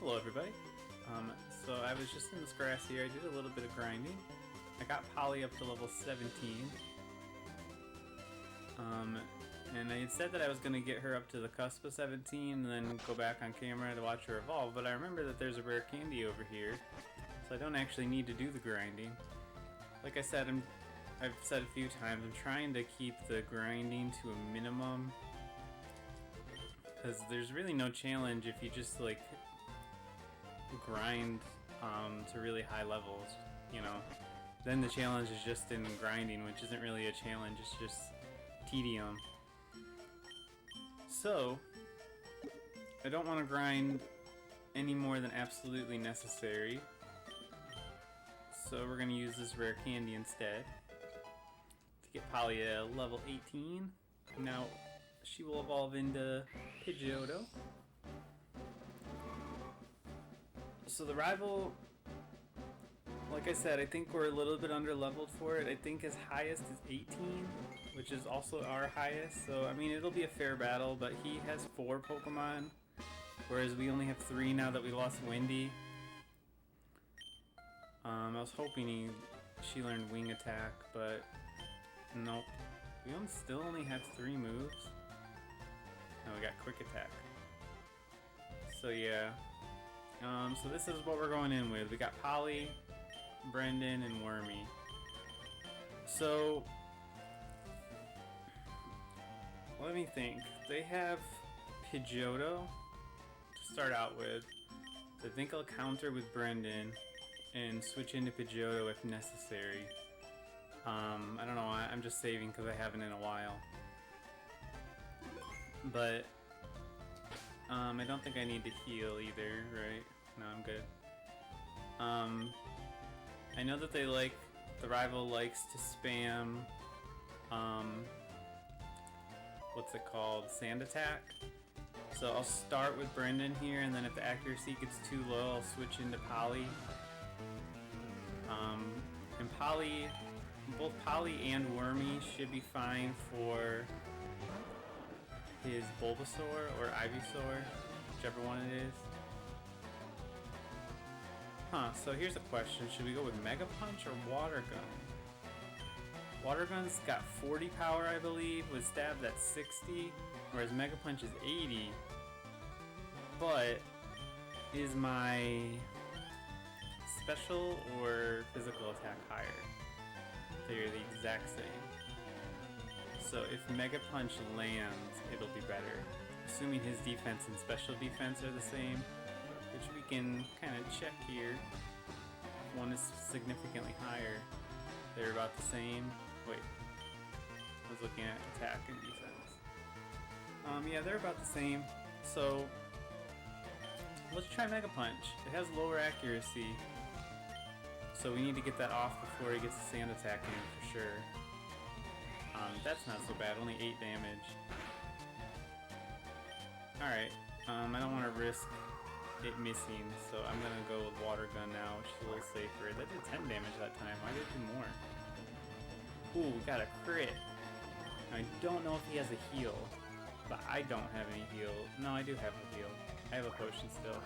Hello everybody. So I was just in this grass here, I did a little bit of grinding. I got Polly up to level 17. And I had said that I was going to get her up to the cusp of 17 and then go back on camera to watch her evolve, but I remember that there's a rare candy over here, so I don't actually need to do the grinding. Like I said, I've said a few times, I'm trying to keep the grinding to a minimum, because there's really no challenge if you just like grind to really high levels, you know. Then the challenge is just in grinding, which isn't really a challenge, it's just tedium. So I don't want to grind any more than absolutely necessary, so we're going to use this rare candy instead to get Polly a level 18. Now she will evolve into Pidgeotto. So the rival, like I said, I think we're a little bit under leveled for it. I think his highest is 18, which is also our highest. So I mean, it'll be a fair battle, but he has 4 Pokemon, whereas we only have 3 now that we lost Wendy. I was hoping she learned Wing Attack, but nope. We still only have 3 moves. Now we got Quick Attack. So yeah. So this is what we're going in with. We got Polly, Brendan, and Wormy. So let me think. They have Pidgeotto to start out with. So I think I'll counter with Brendan and switch into Pidgeotto if necessary. I don't know why. I'm just saving because I haven't in a while. But I don't think I need to heal either, right? No, I'm good. I know that the rival likes to spam, what's it called? Sand Attack. So I'll start with Brendan here, and then if the accuracy gets too low, I'll switch into Polly. And both Polly and Wormy should be fine for his Bulbasaur or Ivysaur, whichever one it is. So here's a question. Should we go with Mega Punch or Water Gun? Water Gun's got 40 power, I believe, with stab that's 60, whereas Mega Punch is 80. But is my special or physical attack higher? They're the exact same. So if Mega Punch lands, it'll be better. Assuming his defense and special defense are the same, which we can kind of check here. One is significantly higher. They're about the same. Wait, I was looking at attack and defense. Yeah, they're about the same. So let's try Mega Punch. It has lower accuracy, so we need to get that off before he gets the Sand Attack in for sure. That's not so bad, only 8 damage. Alright, I don't want to risk it missing, so I'm going to go with Water Gun now, which is a little safer. That did 10 damage that time, why did it do more? Ooh, we got a crit. I don't know if he has a heal, but I don't have any heal. No, I do have a heal. I have a potion still.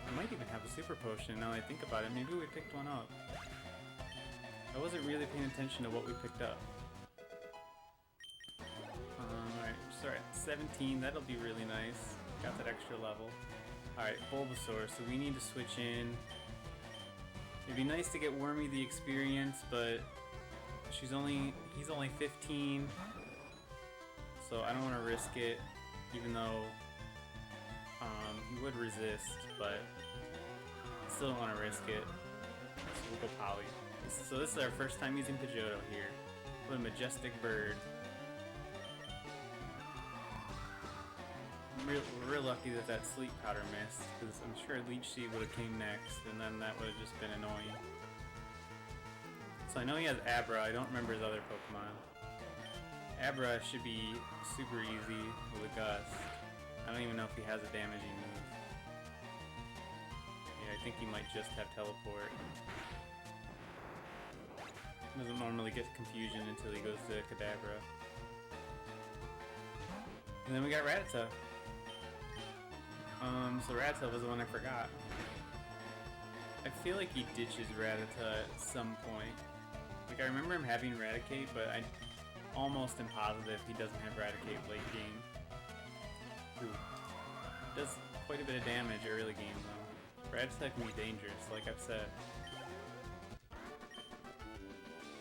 I might even have a super potion now that I think about it. Maybe we picked one up. I wasn't really paying attention to what we picked up. Alright, sorry, 17, that'll be really nice. Got that extra level. Alright, Bulbasaur, so we need to switch in. It'd be nice to get Wormy the experience, but he's only 15, so I don't want to risk it, even though he would resist, but I still don't want to risk it. So we'll go Polly. So this is our first time using Pidgeotto here. What a majestic bird. We're real lucky that Sleep Powder missed, because I'm sure Leech Seed would have came next, and then that would have just been annoying. So I know he has Abra, I don't remember his other Pokemon. Abra should be super easy with a Gust. I don't even know if he has a damaging move. Yeah, I think he might just have Teleport. Doesn't normally get Confusion until he goes to Kadabra. And then we got Rattata. So Rattata was the one I forgot. I feel like he ditches Rattata at some point. Like, I remember him having Raticate, but I almost am positive he doesn't have Raticate late game. Ooh. Does quite a bit of damage early game, though. Rattata can be dangerous, like I've said.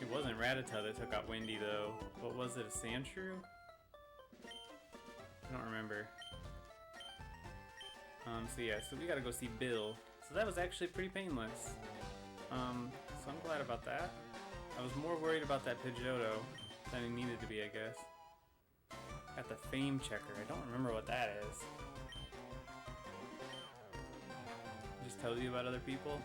It wasn't Rattata that took out Windy, though. What was it, a Sandshrew? I don't remember. So yeah, so we gotta go see Bill. So that was actually pretty painless. So I'm glad about that. I was more worried about that Pidgeotto than it needed to be, I guess. Got the Fame Checker. I don't remember what that is. It just tells you about other people.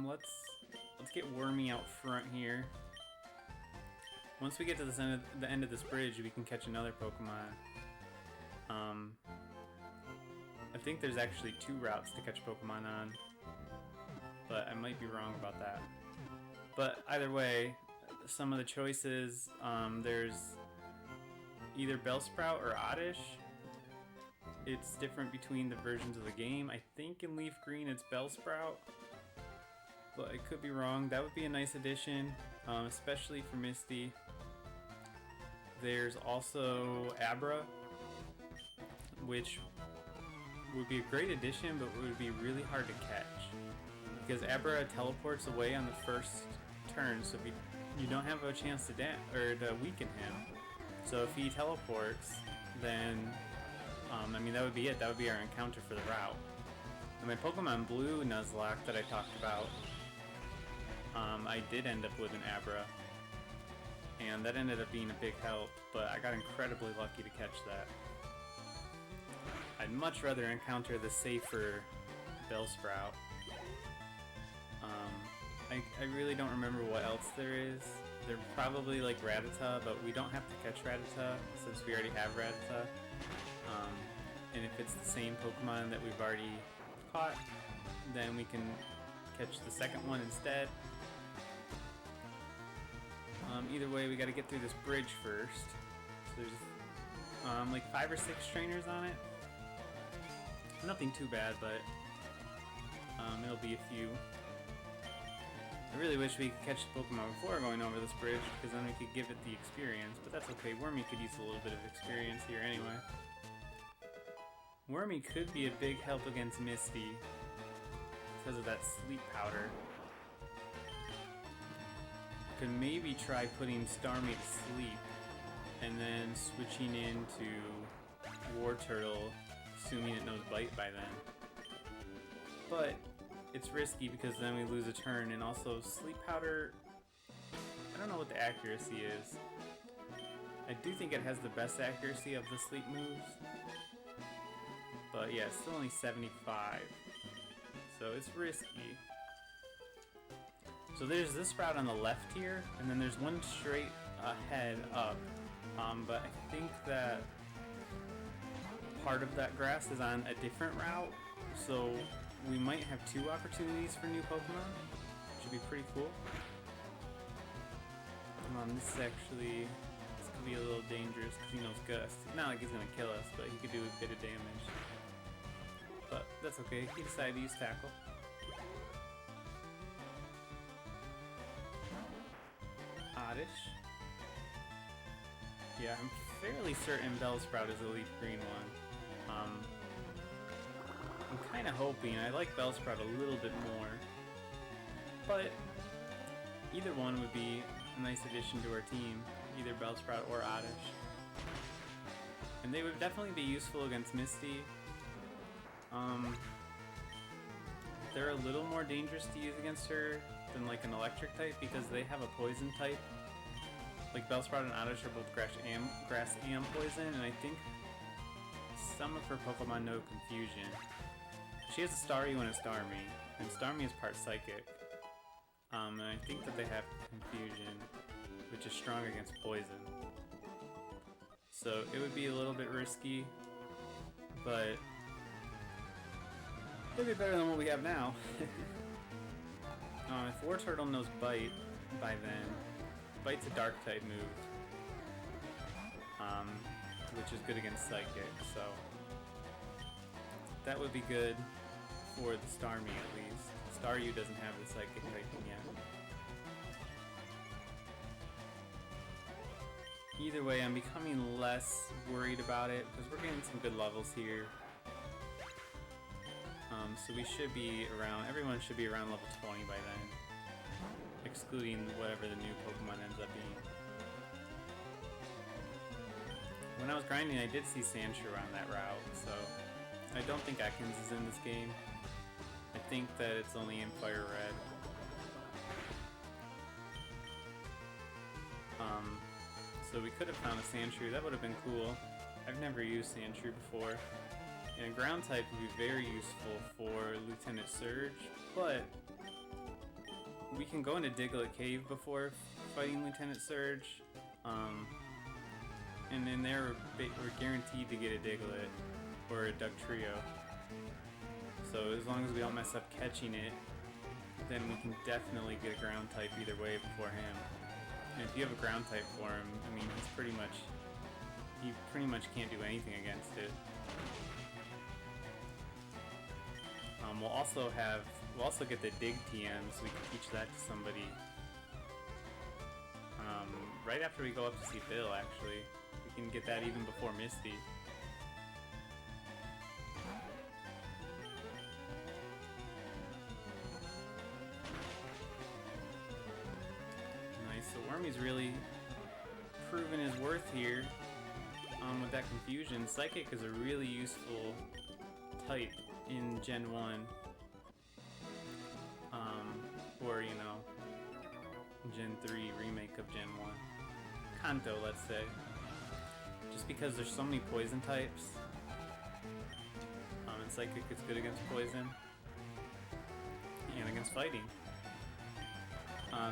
Let's get Wormy out front here. Once we get to the end of this bridge, we can catch another Pokemon. I think there's actually 2 routes to catch Pokemon on, but I might be wrong about that. But either way, some of the choices, there's either Bellsprout or Oddish. It's different between the versions of the game. I think in Leaf Green it's Bellsprout, but I could be wrong. That would be a nice addition, especially for Misty. There's also Abra, which would be a great addition, but would be really hard to catch because Abra teleports away on the first turn, so if you don't have a chance to weaken him. So if he teleports, then I mean, that would be it. That would be our encounter for the route. And my Pokemon Blue Nuzlocke that I talked about, I did end up with an Abra, and that ended up being a big help, but I got incredibly lucky to catch that. I'd much rather encounter the safer Bellsprout. I really don't remember what else there is. They're probably like Rattata, but we don't have to catch Rattata since we already have Rattata. And if it's the same Pokemon that we've already caught, then we can catch the second one instead. Either way, we got to get through this bridge first. So there's like 5 or 6 trainers on it. Nothing too bad, but it'll be a few. I really wish we could catch the Pokemon before going over this bridge, because then we could give it the experience, but that's okay. Wormy could use a little bit of experience here anyway. Wormy could be a big help against Misty because of that sleep powder. Could maybe try putting Starmie to sleep and then switching into War Turtle, assuming it knows Bite by then. But it's risky because then we lose a turn, and also Sleep Powder, I don't know what the accuracy is. I do think it has the best accuracy of the sleep moves, but yeah, it's still only 75, so it's risky. So there's this route on the left here, and then there's one straight ahead up, but I think that part of that grass is on a different route, so we might have 2 opportunities for new Pokemon, which would be pretty cool. This could be a little dangerous because he knows Gust. Not like he's gonna kill us, but he could do a bit of damage. But that's okay, he decided to use Tackle. Oddish. Yeah, I'm fairly certain Bellsprout is a Leaf Green one. I'm kind of hoping. I like Bellsprout a little bit more, but either one would be a nice addition to our team, either Bellsprout or Oddish. And they would definitely be useful against Misty. They're a little more dangerous to use against her than like an electric type because they have a poison type. Like Bellsprout and Oddish are both grass and poison, and I think some of her Pokemon know Confusion. She has a Staryu and a Starmie, and Starmie is part Psychic. And I think that they have Confusion, which is strong against poison. So it would be a little bit risky, but it'd be better than what we have now. If War Turtle knows Bite by then, Bite's a Dark type move, which is good against Psychic, so that would be good for the Starmie at least. Staryu doesn't have the Psychic typing yet. Either way, I'm becoming less worried about it because we're getting some good levels here. So we should be around, everyone should be around level 20 by then, excluding whatever the new Pokemon ends up being. When I was grinding, I did see Sandshrew around that route, so I don't think Ekans is in this game. I think that it's only in FireRed. So we could have found a Sandshrew, that would have been cool. I've never used Sandshrew before. And ground type would be very useful for Lieutenant Surge, but we can go into Diglett Cave before fighting Lieutenant Surge. And in there we're guaranteed to get a Diglett or a Dugtrio. So as long as we don't mess up catching it, then we can definitely get a ground type either way before him. And if you have a ground type for him, I mean, he pretty much can't do anything against it. We'll also get the Dig TM, so we can teach that to somebody. Right after we go up to see Bill, actually. We can get that even before Misty. Nice, so Wormy's really proven his worth here with that confusion. Psychic is a really useful type in Gen 1. Or, you know, Gen 3 remake of Gen 1. Kanto, let's say. Just because there's so many poison types. And Psychic is good against poison. And against fighting.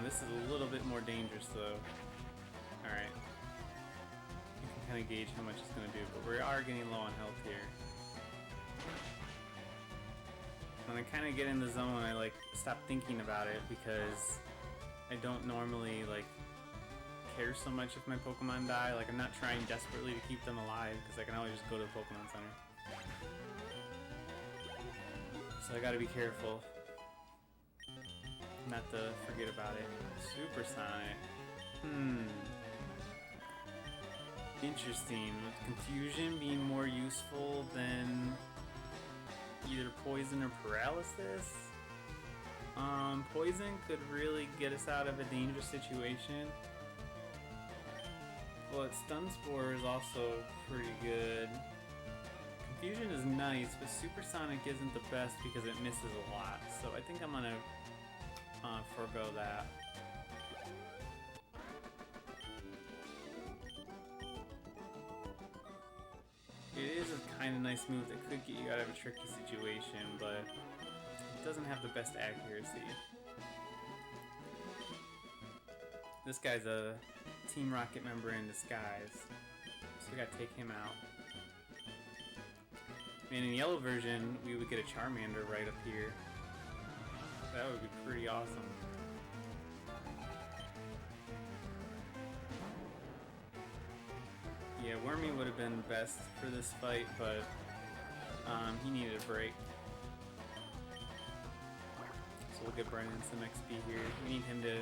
This is a little bit more dangerous though. Alright. You can kind of gauge how much it's going to do, but we are getting low on health here. When I kind of get in the zone, I like stop thinking about it because I don't normally like care so much if my Pokemon die. Like, I'm not trying desperately to keep them alive because I can always just go to the Pokemon Center. So I gotta be careful not to forget about it. Supersonic. Interesting. With Confusion being more useful than either Poison or Paralysis. Poison could really get us out of a dangerous situation. But Stun Spore is also pretty good. Confusion is nice, but Supersonic isn't the best because it misses a lot. So I think I'm gonna forego that. It is a kind of nice move that could get you out of a tricky situation, but it doesn't have the best accuracy. This guy's a Team Rocket member in disguise, so we gotta take him out. And in yellow version, we would get a Charmander right up here. That would be pretty awesome. Yeah, Wormy would have been best for this fight, but he needed a break. So we'll get Brennan some XP here. We need him to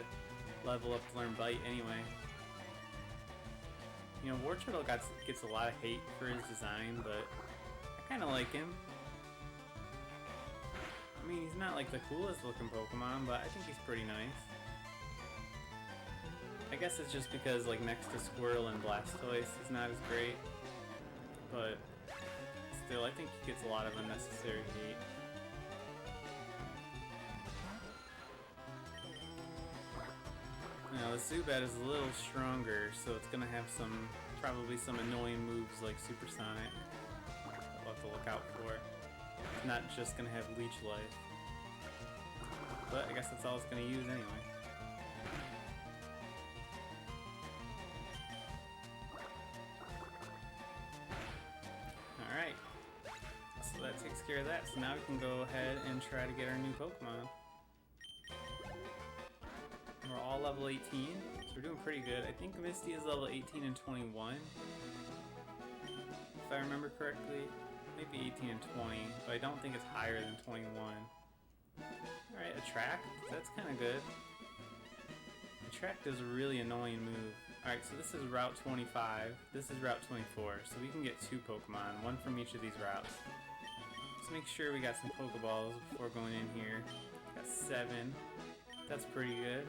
level up to learn Bite anyway. You know, Wartortle gets a lot of hate for his design, but I kind of like him. I mean, he's not like the coolest looking Pokemon, but I think he's pretty nice. I guess it's just because, like, next to Squirrel and Blastoise, he's not as great. But still, I think he gets a lot of unnecessary hate. Now, the Zubat is a little stronger, so it's gonna have probably some annoying moves like Supersonic that we'll have to look out for. It's not just gonna have Leech Life. But I guess that's all it's gonna use anyway. Alright. So that takes care of that. So now we can go ahead and try to get our new Pokemon. We're all level 18, so we're doing pretty good. I think Misty is level 18 and 21, if I remember correctly. maybe 18 and 20, but I don't think it's higher than 21. Alright, Attract. That's kind of good. Attract is a really annoying move. Alright, so this is Route 25. This is Route 24. So we can get 2 Pokemon, one from each of these routes. Let's make sure we got some Pokeballs before going in here. Got 7. That's pretty good.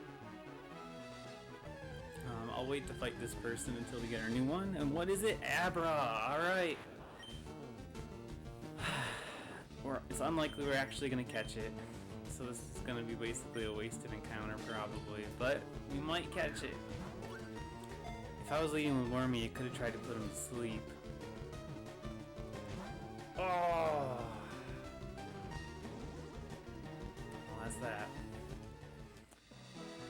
I'll wait to fight this person until we get our new one. And what is it? Abra! Alright. It's unlikely we're actually going to catch it. So this is going to be basically a wasted encounter probably. But we might catch it. If I was leading with Wormy, I could have tried to put him to sleep. Oh! Well, that's that.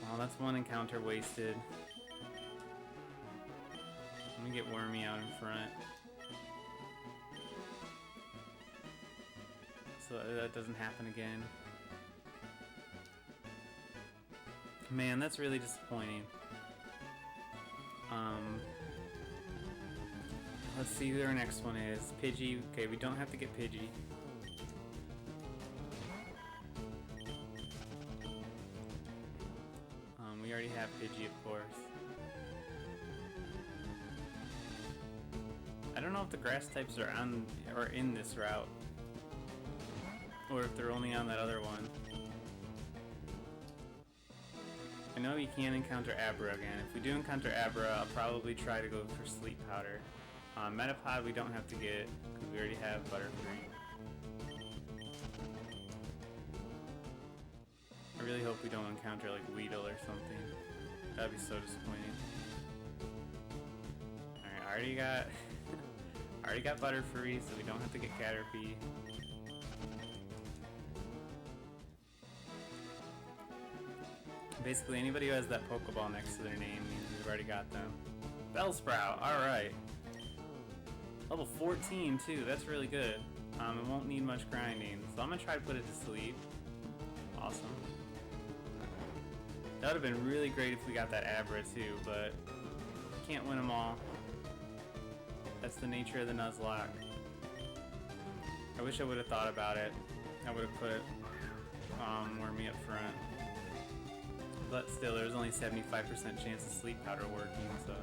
Well, that's one encounter wasted. Let me get Wormy out in front. So that doesn't happen again. Man, that's really disappointing. Let's see who our next one is. Pidgey. Okay, we don't have to get Pidgey. We already have Pidgey, of course. I don't know if the grass types are on or in this route, or if they're only on that other one. I know you can encounter Abra again. If we do encounter Abra, I'll probably try to go for Sleep Powder. Metapod we don't have to get, because we already have Butterfree. I really hope we don't encounter like Weedle or something. That'd be so disappointing. Alright, I already got Butterfree, so we don't have to get Caterpie. Basically, anybody who has that Pokeball next to their name means we've already got them. Bellsprout, alright. Level 14 too, that's really good. It won't need much grinding, so I'm gonna try to put it to sleep. Awesome. That would have been really great if we got that Abra too, but can't win them all. That's the nature of the Nuzlocke. I wish I would have thought about it. I would have put Wormy up front. But still, there's only 75% chance of Sleep Powder working, so...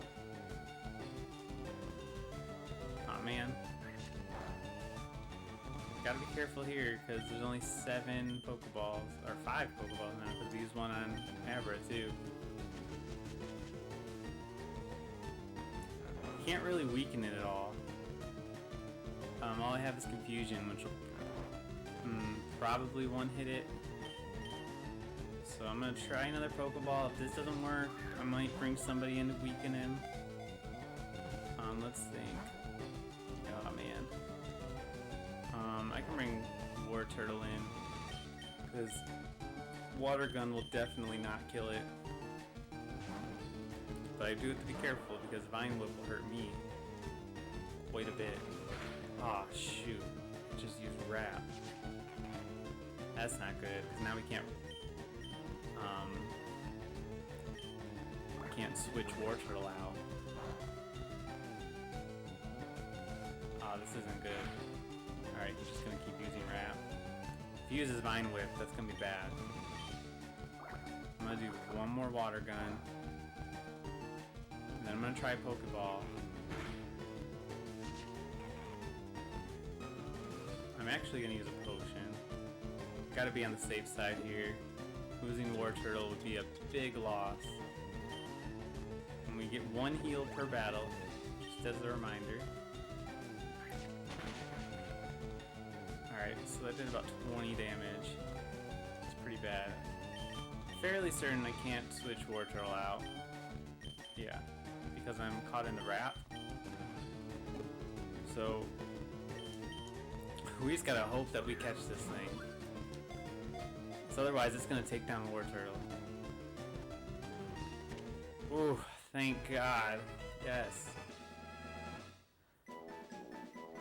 Aw, man. Gotta be careful here, because there's only 7 Pokeballs, or 5 Pokeballs now, because we used one on Abra, too. Can't really weaken it at all. All I have is Confusion, which will probably one-hit it. So I'm gonna try another Pokeball. If this doesn't work, I might bring somebody in to weaken him. Let's think. Oh man. I can bring War Turtle in, because Water Gun will definitely not kill it. But I do have to be careful because Vine Whip will hurt me quite a bit. Aw, oh, shoot. Just use Wrap. That's not good, because now we can't switch War Turtle out. Oh, this isn't good. Alright, he's just gonna keep using Wrap. If he uses Vine Whip, that's gonna be bad. I'm gonna do one more Water Gun. And then I'm gonna try Pokeball. I'm actually gonna use a potion. Gotta be on the safe side here. Losing War Turtle would be a big loss. And we get 1 heal per battle, just as a reminder. Alright, so that did about 20 damage. It's pretty bad. Fairly certain I can't switch War Turtle out. Yeah, because I'm caught in the Wrap. So, we just gotta hope that we catch this thing. So otherwise it's gonna take down War Turtle. Ooh, thank God. Yes.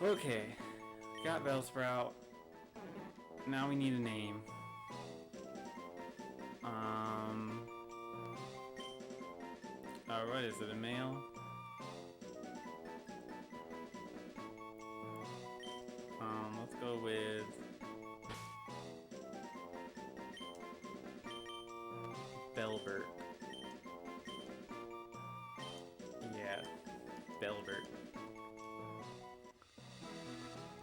Okay. Got Bellsprout. Now we need a name. What is it, a male? Let's go with Belbert. Yeah, Belbert.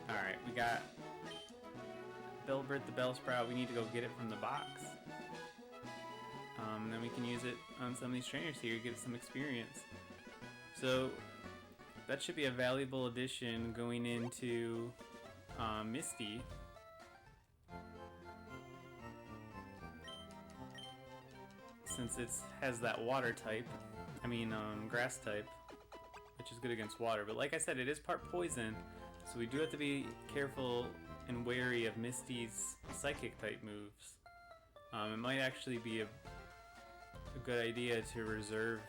Alright, we got Belbert the Bellsprout. We need to go get it from the box. And then we can use it on some of these trainers here to get some experience. So that should be a valuable addition going into Misty. Since it has that water type, grass type, which is good against water. But like I said, it is part poison, so we do have to be careful and wary of Misty's psychic type moves. It might actually be a good idea to reserve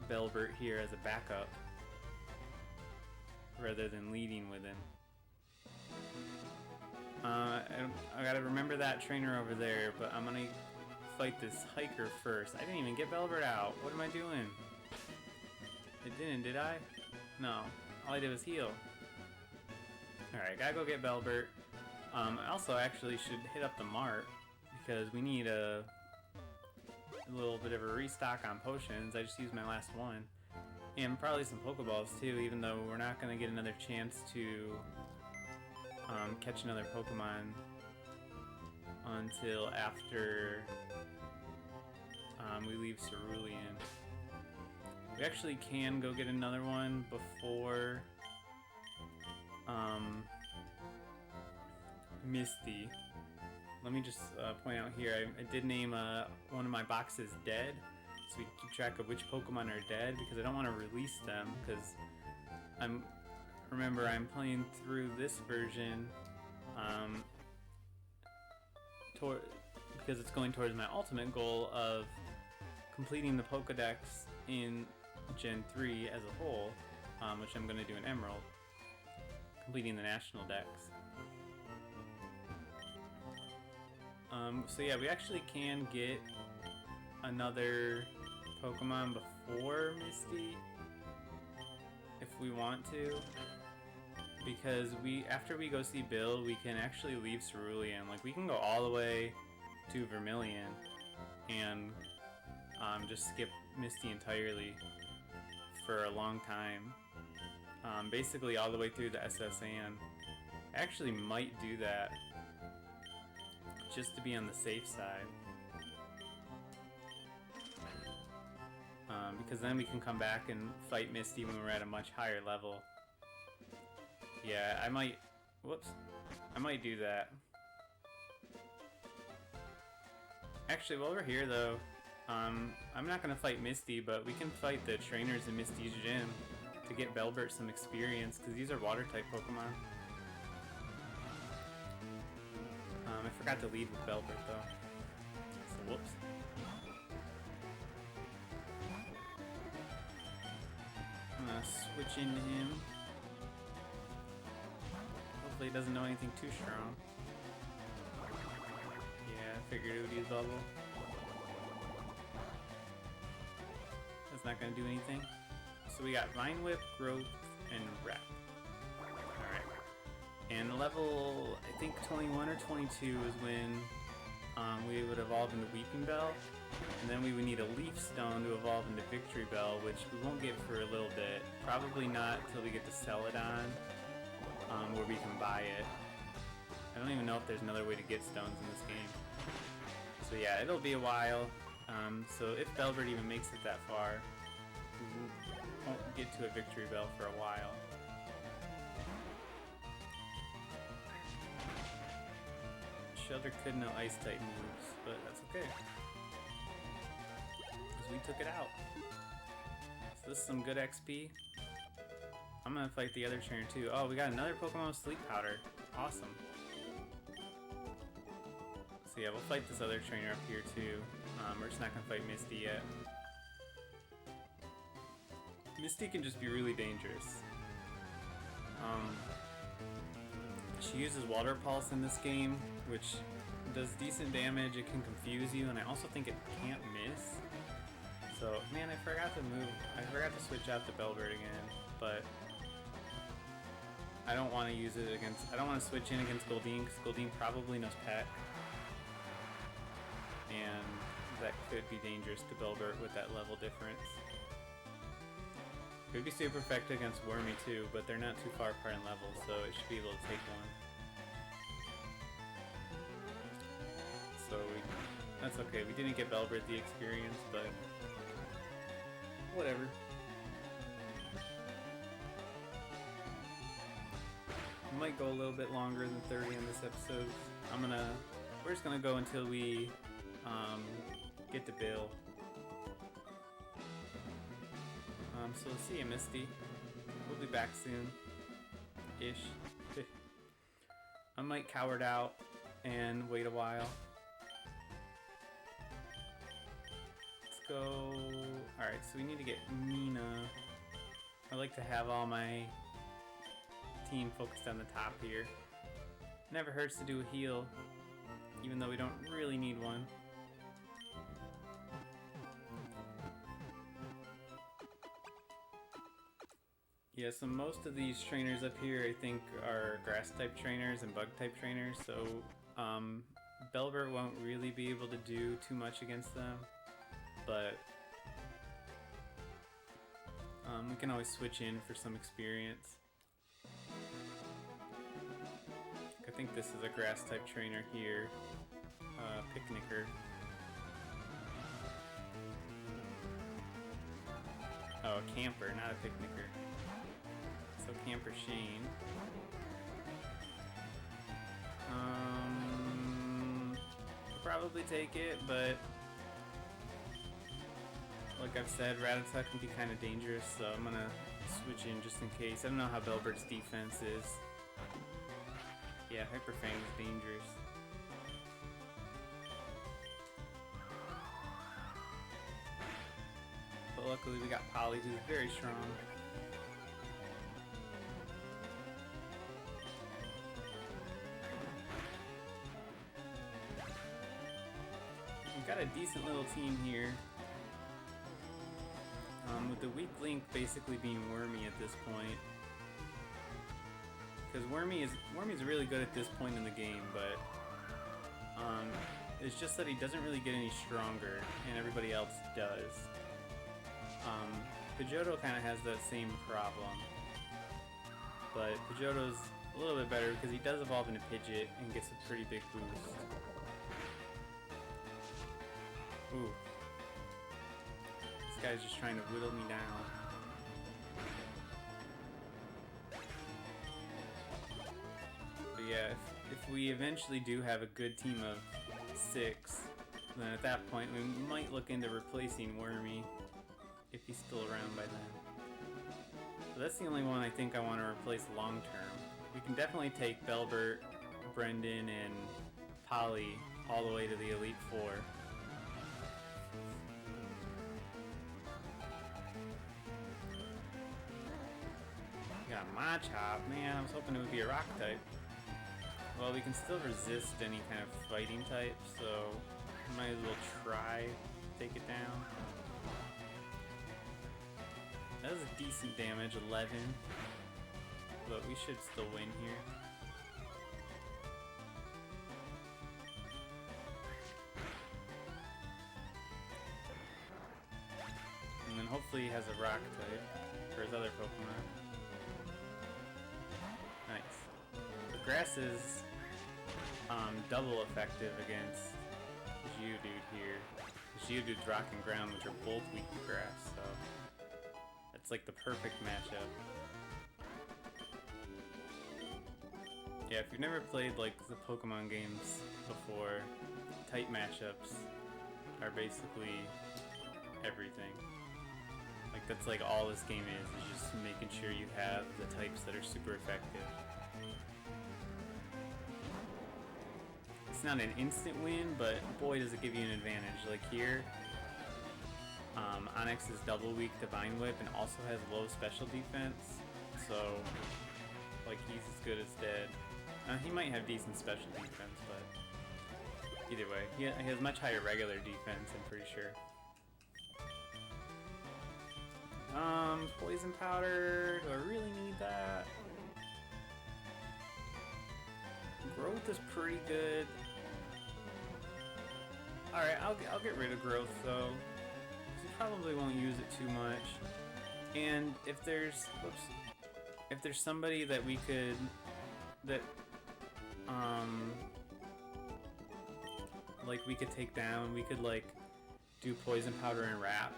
Belbert here as a backup rather than leading with him. I gotta remember that trainer over there, but I'm gonna fight this hiker first. I didn't even get Belbert out. What am I doing? It didn't, did I? No. All I did was heal. Alright, gotta go get Belbert. I also actually should hit up the mart because we need a little bit of a restock on potions. I just used my last one. And probably some Pokeballs too, even though we're not gonna get another chance to catch another Pokemon until after we leave Cerulean. We actually can go get another one before Misty. Let me just point out here, I did name one of my boxes dead, so we keep track of which Pokemon are dead, because I don't want to release them, because remember, I'm playing through this version because it's going towards my ultimate goal of completing the Pokedex in Gen 3 as a whole, which I'm going to do in Emerald, completing the National Dex. So yeah, we actually can get another Pokemon before Misty if we want to, because after we go see Bill, we can actually leave Cerulean. Like, we can go all the way to Vermilion and just skip Misty entirely for a long time, basically all the way through the SSN. I actually might do that just to be on the safe side, because then we can come back and fight Misty when we're at a much higher level. Yeah, I might do that. Actually, while we're here though, I'm not gonna fight Misty, but we can fight the trainers in Misty's gym to get Belbert some experience, because these are water type Pokemon. I forgot to lead with Belbert though, so whoops. I'm gonna switch into him. Hopefully he doesn't know anything too strong. Yeah, I figured it would use Bubble. That's not gonna do anything. So we got Vine Whip, Growth, and Wrap. Alright. And level, I think 21 or 22 is when we would evolve into Weeping Bell. And then we would need a Leaf Stone to evolve into Victory Bell, which we won't get for a little bit. Probably not until we get to Celadon, where we can buy it. I don't even know if there's another way to get stones in this game. So yeah, it'll be a while. So if Belbert even makes it that far, we won't get to a Victory Bell for a while. Shelter could know Ice type moves, but that's okay, because we took it out. So this is some good XP. I'm gonna fight the other trainer too. Oh, we got another Pokemon with Sleep Powder. Awesome. So yeah, we'll fight this other trainer up here too. We're just not gonna fight Misty yet. Misty can just be really dangerous. She uses Water Pulse in this game, which does decent damage. It can confuse you, and I also think it can't miss. So, man, I forgot to switch out the Belbert again, but I don't want to use it against... I don't want to switch in against Goldeen, because Goldeen probably knows Peck. And that could be dangerous to Belbert with that level difference. Could be super effective against Wormy too, but they're not too far apart in level, so it should be able to take one. So that's okay. We didn't get Belbert the experience, but whatever. We might go a little bit longer than 30 in this episode. We're just gonna go until we get to Bill. So we'll see you, Misty. We'll be back soon-ish. I might cower out and wait a while. Let's go... Alright, so we need to get Nina. I like to have all my team focused on the top here. Never hurts to do a heal, even though we don't really need one. Yeah, so most of these trainers up here I think are grass type trainers and bug type trainers, so Belbert won't really be able to do too much against them, but we can always switch in for some experience. I think this is a grass type trainer here, Picnicker. Oh, a camper, not a picnicker. So Camper Shane. We'll probably take it, but like I've said, Rattata can be kind of dangerous, so I'm gonna switch in just in case. I don't know how Belbert's defense is. Yeah, Hyper Fang is dangerous. But luckily we got Polly, who's very strong. We've got a decent little team here. With the weak link basically being Wormy at this point. Because Wormy is really good at this point in the game, but it's just that he doesn't really get any stronger, and everybody else does. Pidgeotto kind of has that same problem, but Pidgeotto's a little bit better because he does evolve into Pidgeot and gets a pretty big boost. Ooh. This guy's just trying to whittle me down. But yeah, if we eventually do have a good team of 6, then at that point we might look into replacing Wormy if he's still around by then. So that's the only one I think I want to replace long term. We can definitely take Belbert, Brendan, and Polly all the way to the Elite Four. Got Machop, man, I was hoping it would be a rock type. Well, we can still resist any kind of fighting type, so might as well try to take it down. That was a decent damage, 11, but we should still win here. And then hopefully he has a rock type for his other Pokemon. Nice. The grass is double effective against Geodude here. Geodude's rock and ground, which are both weak to grass, so it's like the perfect matchup. Yeah, if you've never played like the Pokemon games before, type matchups are basically everything. Like that's like all this game is just making sure you have the types that are super effective. It's not an instant win, but boy does it give you an advantage. Like here, Onix is double weak to Vine Whip and also has low special defense, so like he's as good as dead. He might have decent special defense, but either way, he has much higher regular defense, I'm pretty sure. Poison Powder, do I really need that? growth is pretty good. Alright, I'll get rid of growth though. 'Cause you probably won't use it too much. And if there's somebody that we could like we could take down, we could like do poison powder and wrap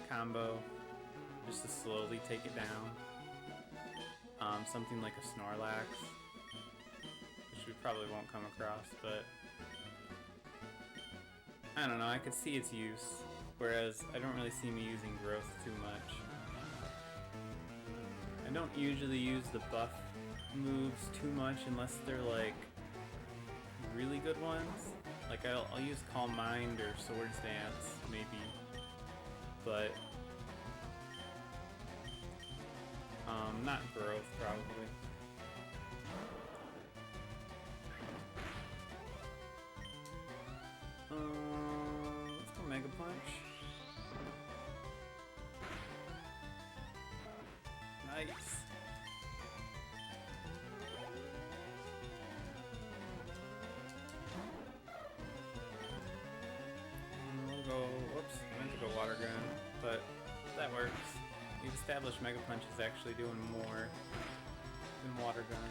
combo just to slowly take it down. Something like a Snorlax, which we probably won't come across, but I don't know, I could see its use, whereas I don't really see me using growth too much. I don't usually use the buff moves too much unless they're like really good ones. Like I'll use Calm Mind or Swords Dance maybe, but not growth probably. Let's go Mega Punch. Nice. We'll go, whoops, I meant to go Water Gun, but that works. We've established Mega Punch is actually doing more than Water Gun.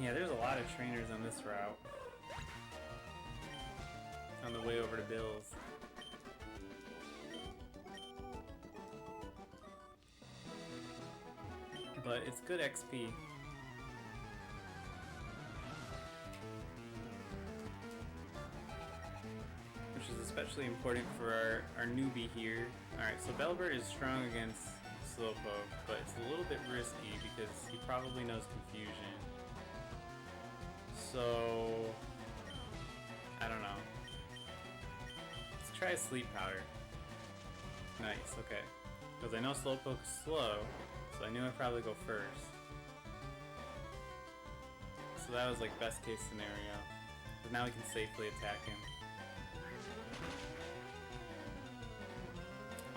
Yeah, there's a lot of trainers on this route. On the way over to Bill's. But it's good XP. Which is especially important for our newbie here. Alright, so Bellbird is strong against Slowpoke, but it's a little bit risky because he probably knows Confusion. So I don't know. Let's try Sleep Powder. Nice, okay. Because I know Slowpoke is slow, so I knew I'd probably go first. So that was like best case scenario. But now we can safely attack him.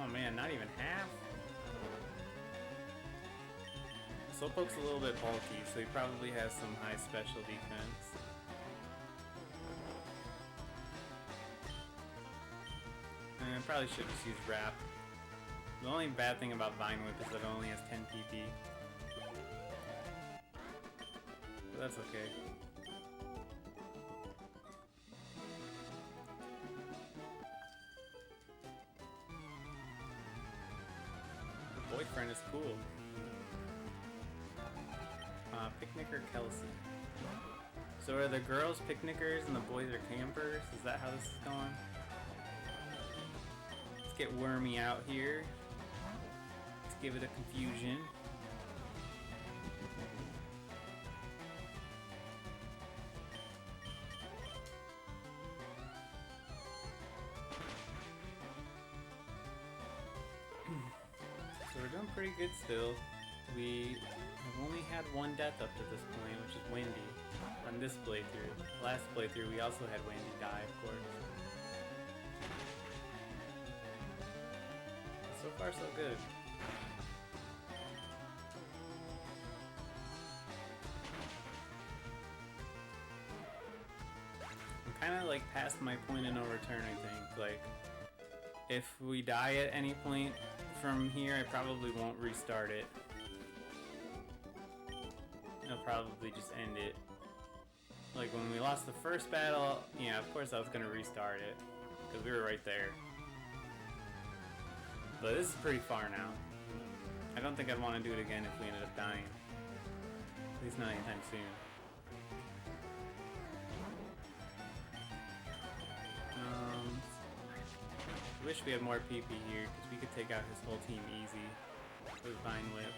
Oh man, not even half? Slowpoke's a little bit bulky, so he probably has some high special defense. And I probably should just use Wrap. The only bad thing about Vine Whip is that it only has 10 PP. But that's okay. The boyfriend is cool. Picnicker Kelsey. So are the girls picnickers and the boys are campers? Is that how this is going? Let's get Wormy out here. Let's give it a confusion. So we're doing pretty good still. We have only had one death up to this point, which is Wendy, on this playthrough. Last playthrough we also had Wendy die, of course. So far so good. I'm kinda like past my point of no return, I think. Like, if we die at any point from here, I probably won't restart it. I'll probably just end it. Like when we lost the first battle, yeah, of course I was gonna restart it, because we were right there. But this is pretty far now. I don't think I'd want to do it again if we ended up dying. At least not anytime soon. I wish we had more PP here, because we could take out his whole team easy with Vine Whip.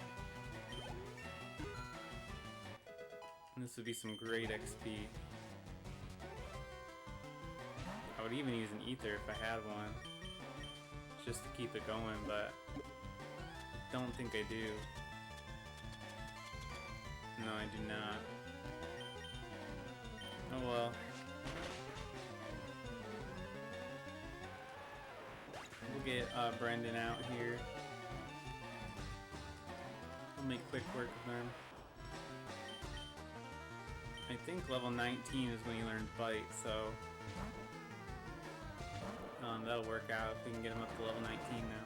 And this would be some great XP. I would even use an Ether if I had one, just to keep it going, but I don't think I do. No, I do not. Oh well. We'll get Brendan out here. I'll make quick work of them. I think level 19 is when he learns Bite, so that'll work out if we can get him up to level 19 now.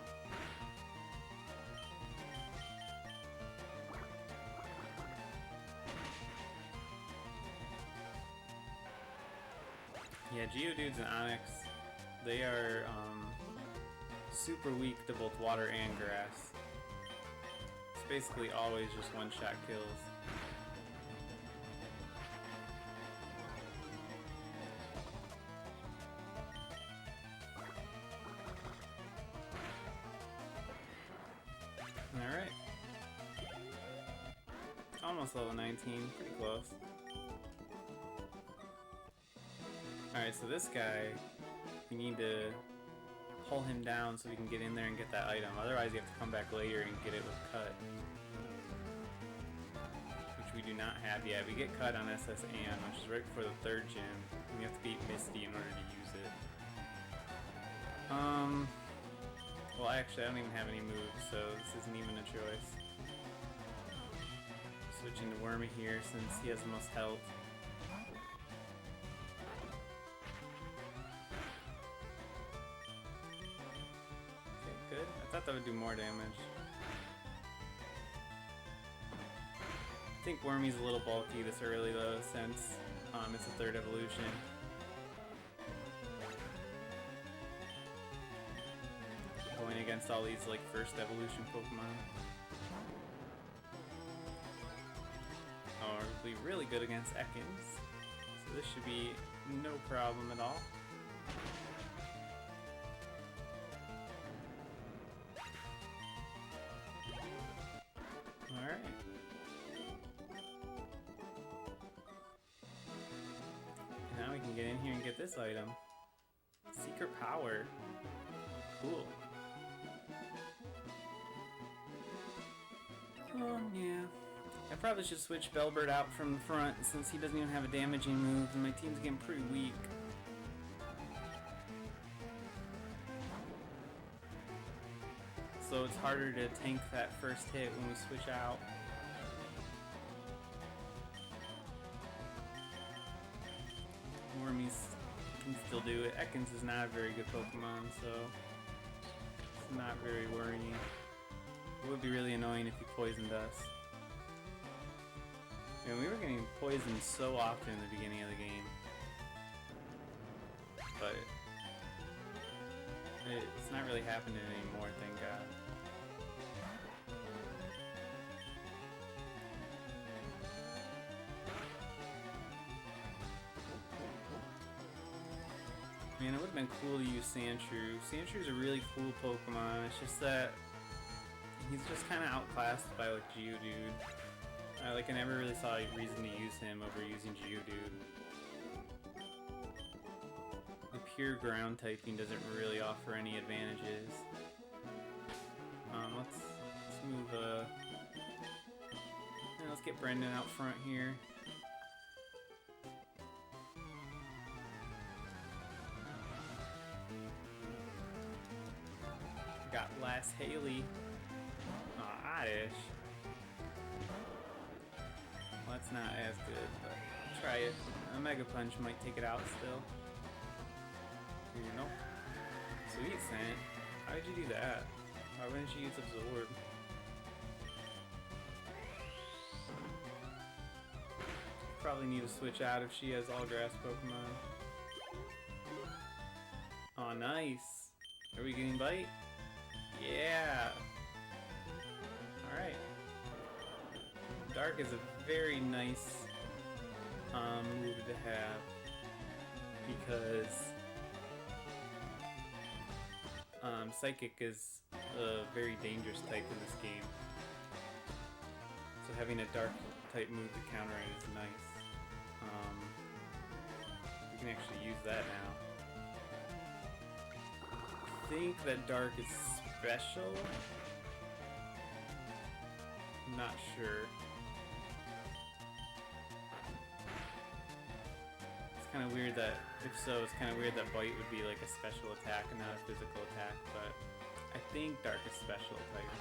Yeah, Geodudes and Onyx, they are super weak to both water and grass. It's basically always just one-shot kills. Alright. Almost level 19, pretty close. Alright, so this guy, we need to pull him down so we can get in there and get that item. Otherwise you have to come back later and get it with Cut. Which we do not have yet. We get Cut on SS Ann, which is right before the 3rd gym. And we have to beat Misty in order to use it. Well, actually, I don't even have any moves, so this isn't even a choice. Switching to Wormy here since he has the most health. Okay, good. I thought that would do more damage. I think Wormy's a little bulky this early though, since it's a 3rd evolution. Going against all these like 1st evolution Pokemon. Oh, we'll be really good against Ekans. So this should be no problem at all. Alright. Now we can get in here and get this item. Secret Power. Cool. Yeah. I probably should switch Bellbird out from the front since he doesn't even have a damaging move and my team's getting pretty weak. So it's harder to tank that first hit when we switch out. Wormies can still do it. Ekans is not a very good Pokemon, so it's not very worrying. It would be really annoying if he poisoned us. You know, we were getting poisoned so often in the beginning of the game. But it's not really happening anymore, thank God. Man, it would have been cool to use Sandshrew. Sandshrew is a really cool Pokemon, it's just that he's just kind of outclassed by like Geodude. I never really saw a reason to use him over using Geodude. The pure ground typing doesn't really offer any advantages. Let's move let's get Brendan out front here. Got Lass Haley. Oddish. Well, that's not as good, but try it. A Mega Punch might take it out still. Nope. Sweet Scent. How did you do that? Why wouldn't you use Absorb? Probably need to switch out if she has all grass Pokemon. Oh, nice. Are we getting Bite? Yeah. Alright. Dark is a very nice move to have because Psychic is a very dangerous type in this game. So having a dark type move to counter it is nice. We can actually use that now. I think that dark is special? I'm not sure. It's kind of weird that, if so, it's kind of weird that Bite would be like a special attack and not a physical attack, but I think dark is special type.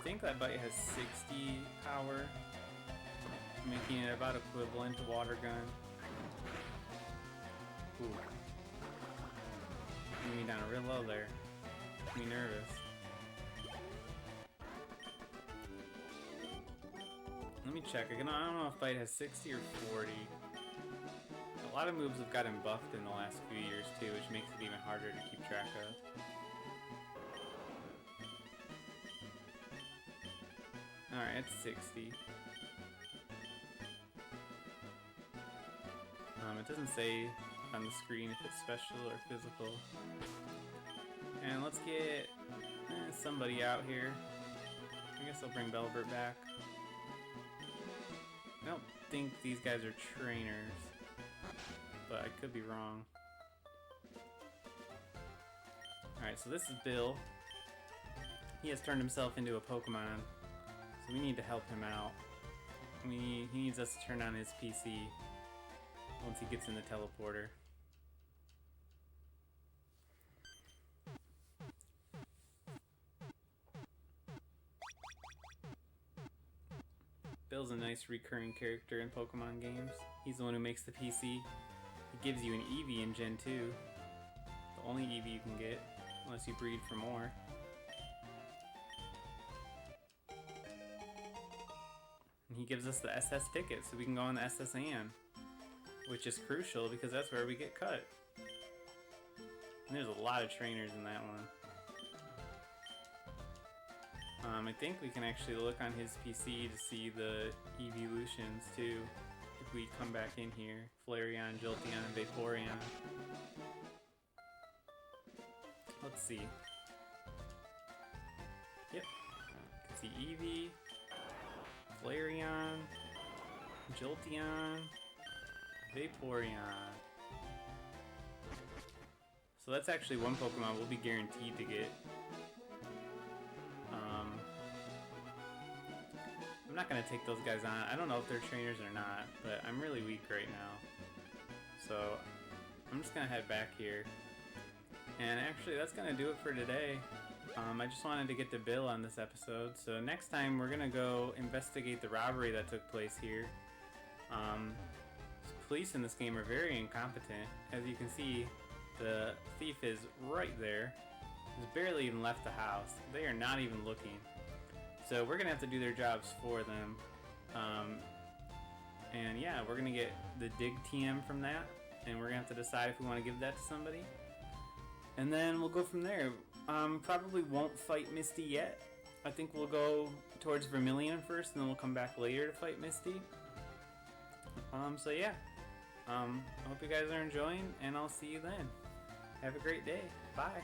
think that bite has 60 power, making it about equivalent to water gun. Ooh. Bring me down real low there. Make me nervous. Let me check. I don't know if bite has 60 or 40. A lot of moves have gotten buffed in the last few years too, which makes it even harder to keep track of. Alright, it's 60. It doesn't say on the screen if it's special or physical. And let's get somebody out here. I guess I'll bring Belbert back. I don't think these guys are trainers, but I could be wrong. Alright, so this is Bill. He has turned himself into a Pokemon, so we need to help him out. He needs us to turn on his PC once he gets in the teleporter. Bill's a nice recurring character in Pokemon games. He's the one who makes the PC. He gives you an Eevee in Gen 2. The only Eevee you can get, unless you breed for more. And he gives us the SS ticket so we can go on the SS Ann, which is crucial because that's where we get cut. And there's a lot of trainers in that one. I think we can actually look on his PC to see the evolutions too. If we come back in here, Flareon, Jolteon, Vaporeon. Let's see. Yep. You can see Eevee, Flareon, Jolteon, Vaporeon. So that's actually one Pokemon we'll be guaranteed to get. I'm not going to take those guys on. I don't know if they're trainers or not, but I'm really weak right now. So I'm just going to head back here. And actually, that's going to do it for today. I just wanted to get to Bill on this episode. So next time, we're going to go investigate the robbery that took place here. Police in this game are very incompetent. As you can see, the thief is right there. He's barely even left the house. They are not even looking. So we're going to have to do their jobs for them. And yeah, we're going to get the dig TM from that. And we're going to have to decide if we want to give that to somebody. And then we'll go from there. Probably won't fight Misty yet. I think we'll go towards Vermilion first, and then we'll come back later to fight Misty. So yeah. I hope you guys are enjoying, and I'll see you then. Have a great day. Bye.